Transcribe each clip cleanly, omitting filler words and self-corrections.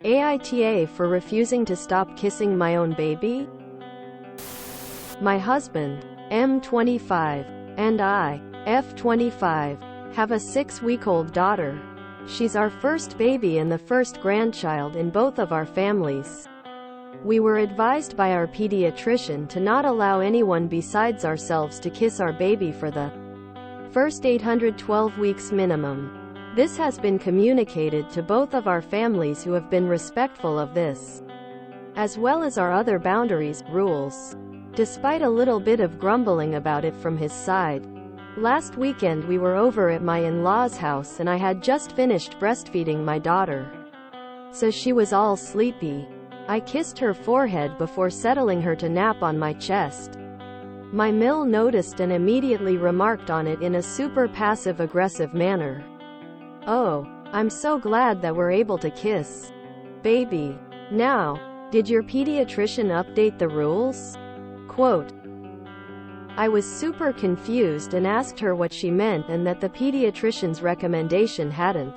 AITA for refusing to stop kissing my own baby? My husband, M25, and I, F25, have a 6-week-old daughter. She's our first baby and the first grandchild in both of our families. We were advised by our pediatrician to not allow anyone besides ourselves to kiss our baby for the first 812 weeks minimum. This has been communicated to both of our families, who have been respectful of this, as well as our other boundaries, rules. Despite a little bit of grumbling about it from his side. Last weekend we were over at my in-laws' house and I had just finished breastfeeding my daughter. So she was all sleepy. I kissed her forehead before settling her to nap on my chest. My Mill noticed and immediately remarked on it in a super passive-aggressive manner. "Oh, I'm so glad that we're able to kiss, baby. Now, did your pediatrician update the rules?" Quote. I was super confused and asked her what she meant and that the pediatrician's recommendation hadn't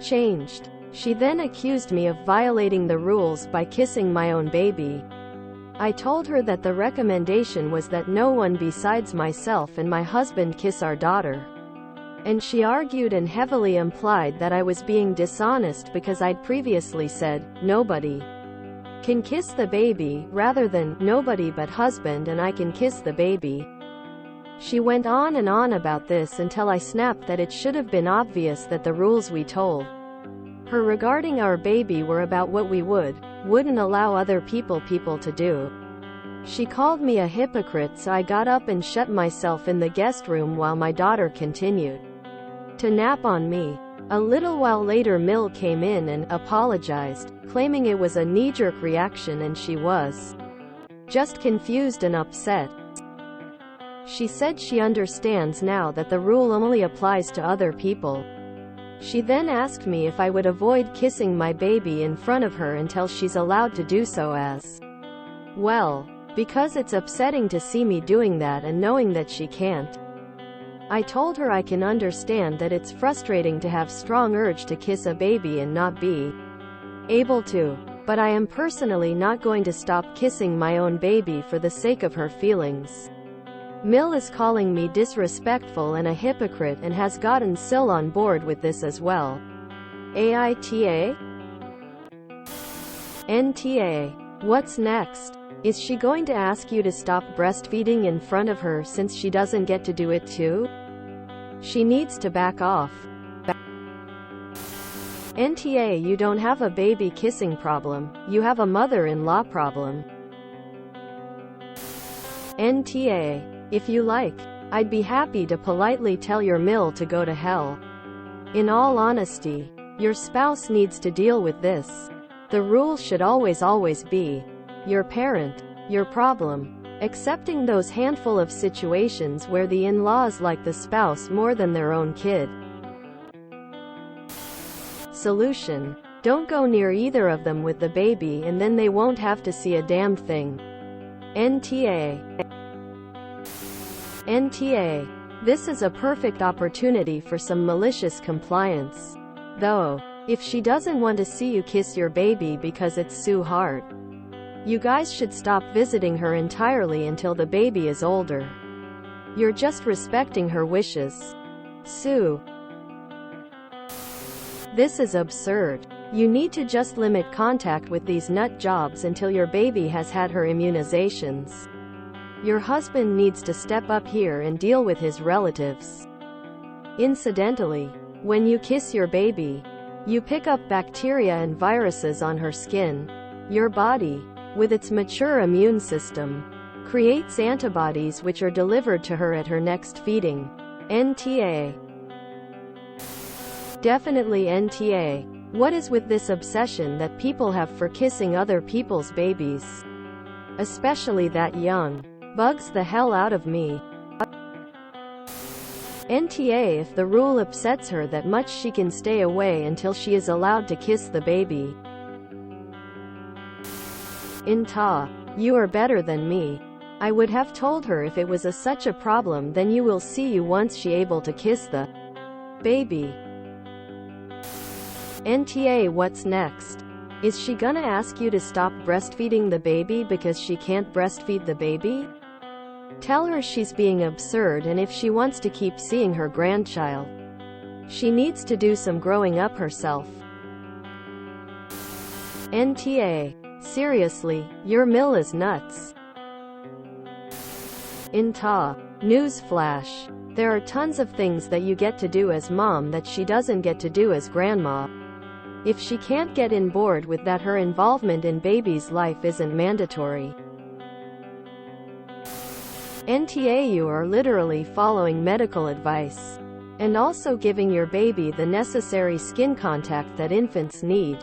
changed. She then accused me of violating the rules by kissing my own baby. I told her that the recommendation was that no one besides myself and my husband kiss our daughter. And she argued and heavily implied that I was being dishonest because I'd previously said, "Nobody can kiss the baby," rather than, "Nobody but husband and I can kiss the baby." She went on and on about this until I snapped that it should have been obvious that the rules we told her regarding our baby were about what we wouldn't allow other people to do. She called me a hypocrite, so I got up and shut myself in the guest room while my daughter continued to nap on me. A little while later Mill came in and apologized, claiming it was a knee-jerk reaction and she was just confused and upset. She said she understands now that the rule only applies to other people. She then asked me if I would avoid kissing my baby in front of her until she's allowed to do so, as well, because it's upsetting to see me doing that and knowing that she can't. I told her I can understand that it's frustrating to have strong urge to kiss a baby and not be able to, but I am personally not going to stop kissing my own baby for the sake of her feelings. Mill is calling me disrespectful and a hypocrite and has gotten Sil on board with this as well. AITA? NTA. What's next? Is she going to ask you to stop breastfeeding in front of her since she doesn't get to do it too? She needs to back off. NTA, you don't have a baby kissing problem, you have a mother-in-law problem. NTA. If you like, I'd be happy to politely tell your Mill to go to hell. In all honesty, your spouse needs to deal with this. The rule should always be, your parent, your problem. Accepting those handful of situations where the in-laws like the spouse more than their own kid. Solution. Don't go near either of them with the baby and then they won't have to see a damn thing. NTA. NTA. This is a perfect opportunity for some malicious compliance. Though, if she doesn't want to see you kiss your baby because it's so hard, you guys should stop visiting her entirely until the baby is older. You're just respecting her wishes. Sue. This is absurd. You need to just limit contact with these nut jobs until your baby has had her immunizations. Your husband needs to step up here and deal with his relatives. Incidentally, when you kiss your baby, you pick up bacteria and viruses on her skin. Your body, with its mature immune system, creates antibodies which are delivered to her at her next feeding. NTA. Definitely NTA. What is with this obsession that people have for kissing other people's babies? Especially that young. Bugs the hell out of me. NTA. If the rule upsets her that much, she can stay away until she is allowed to kiss the baby. INTA. You are better than me. I would have told her if it was such a problem, then you will see you once she able to kiss the baby. NTA. What's next? Is she gonna ask you to stop breastfeeding the baby because she can't breastfeed the baby? Tell her she's being absurd, and if she wants to keep seeing her grandchild, she needs to do some growing up herself. NTA. Seriously, your mill is nuts. AITA. Newsflash. There are tons of things that you get to do as mom that she doesn't get to do as grandma. If she can't get in board with that, her involvement in baby's life isn't mandatory. NTA. You are literally following medical advice, and also giving your baby the necessary skin contact that infants need.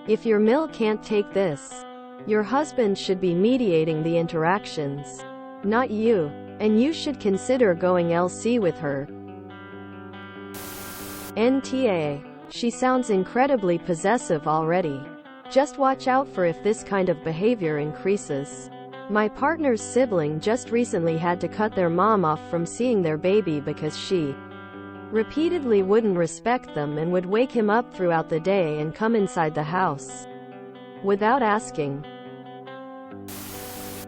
If your mill can't take this, your husband should be mediating the interactions, not you, and you should consider going LC with her. NTA. She sounds incredibly possessive already. Just watch out for if this kind of behavior increases. My partner's sibling just recently had to cut their mom off from seeing their baby because she repeatedly wouldn't respect them and would wake him up throughout the day and come inside the house without asking.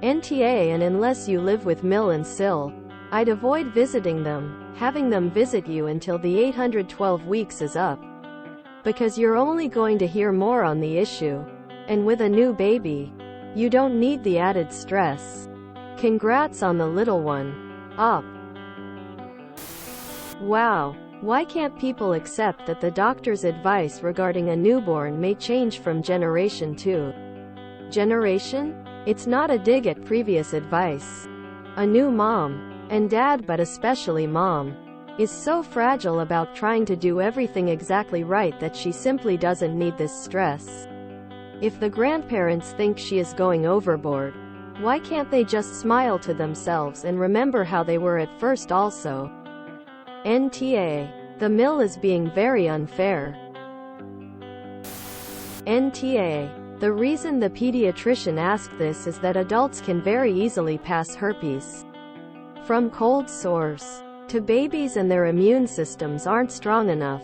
NTA. And unless you live with Mill and Sil, I'd avoid visiting them, having them visit you until the 812 weeks is up, because you're only going to hear more on the issue. And with a new baby, you don't need the added stress. Congrats on the little one. Up. Wow. Why can't people accept that the doctor's advice regarding a newborn may change from generation to generation? It's not a dig at previous advice. A new mom, and dad, but especially mom, is so fragile about trying to do everything exactly right that she simply doesn't need this stress. If the grandparents think she is going overboard, why can't they just smile to themselves and remember how they were at first also? NTA. The mill is being very unfair. NTA. The reason the pediatrician asked this is that adults can very easily pass herpes from cold sores to babies, and their immune systems aren't strong enough.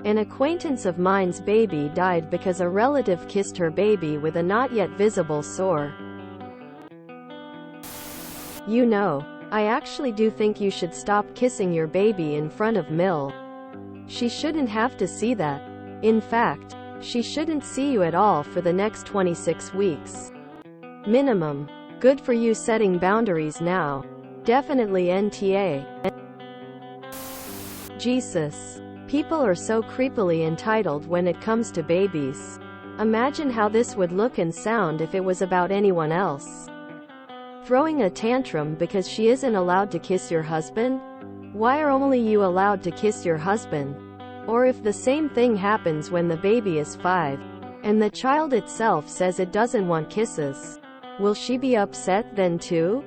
An acquaintance of mine's baby died because a relative kissed her baby with a not yet visible sore. You know, I actually do think you should stop kissing your baby in front of Mill. She shouldn't have to see that. In fact, she shouldn't see you at all for the next 26 weeks. Minimum. Good for you setting boundaries now. Definitely NTA. Jesus. People are so creepily entitled when it comes to babies. Imagine how this would look and sound if it was about anyone else. Throwing a tantrum because she isn't allowed to kiss your husband? Why are only you allowed to kiss your husband? Or if the same thing happens when the baby is 5, and the child itself says it doesn't want kisses, will she be upset then too?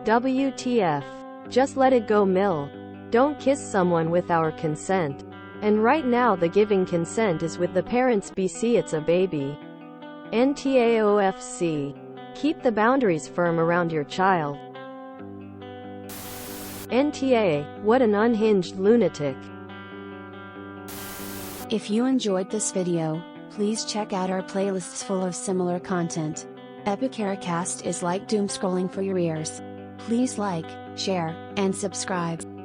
WTF. Just let it go, Mill. Don't kiss someone with our consent. And right now the giving consent is with the parents. BC. It's a baby. NTAOFC. Keep the boundaries firm around your child. NTA. What an unhinged lunatic. If you enjoyed this video, please check out our playlists full of similar content. AmITheAsshole is like doom scrolling for your ears. Please like, share, and subscribe.